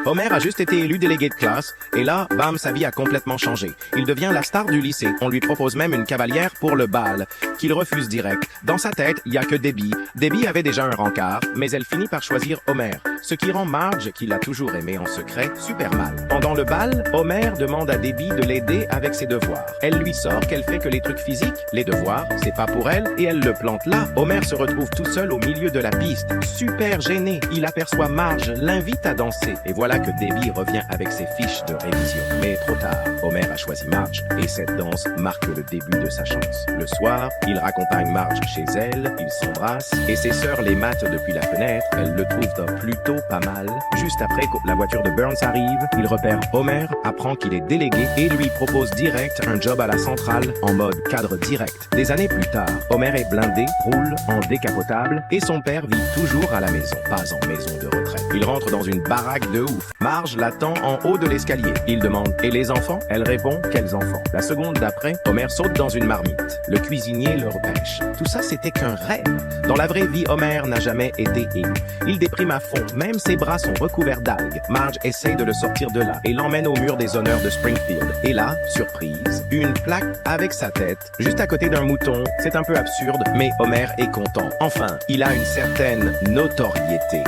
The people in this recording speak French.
Homer a juste été élu délégué de classe, et là, bam, sa vie a complètement changé. Il devient la star du lycée. On lui propose même une cavalière pour le bal, qu'il refuse direct. Dans sa tête, il y a que Debbie. Debbie avait déjà un rencard, mais elle finit par choisir Homer, ce qui rend Marge, qui l'a toujours aimé en secret, super mal. Pendant le bal, Homer demande à Debbie de l'aider avec ses devoirs. Elle lui sort qu'elle fait que les trucs physiques, les devoirs, c'est pas pour elle, et elle le plante là. Homer se retrouve tout seul au milieu de la piste, super gêné. Il aperçoit Marge, l'invite à danser, et voilà que Debbie revient avec ses fiches de révision. Mais trop tard, Homer a choisi Marge, et cette danse marque le début de sa chance. Le soir, il raccompagne Marge chez elle, ils s'embrassent, et ses sœurs les matent depuis la fenêtre. Elles le trouvent plutôt pas mal. Juste après que la voiture de Burns arrive, il repère Homer, apprend qu'il est délégué et lui propose direct un job à la centrale en mode cadre direct. Des années plus tard, Homer est blindé, roule en décapotable et son père vit toujours à la maison, pas en maison de retraite. Il rentre dans une baraque de ouf. Marge l'attend en haut de l'escalier. Il demande « Et les enfants ?» Elle répond « Quels enfants ?» La seconde d'après, Homer saute dans une marmite. Le cuisinier le repêche. Tout ça, c'était qu'un rêve. Dans la vraie vie, Homer n'a jamais été élu. Il déprime à fond, même ses bras sont recouverts d'algues. Marge essaye de le sortir de là et l'emmène au mur des honneurs de Springfield. Et là, surprise, une plaque avec sa tête, juste à côté d'un mouton. C'est un peu absurde, mais Homer est content. Enfin, il a une certaine notoriété.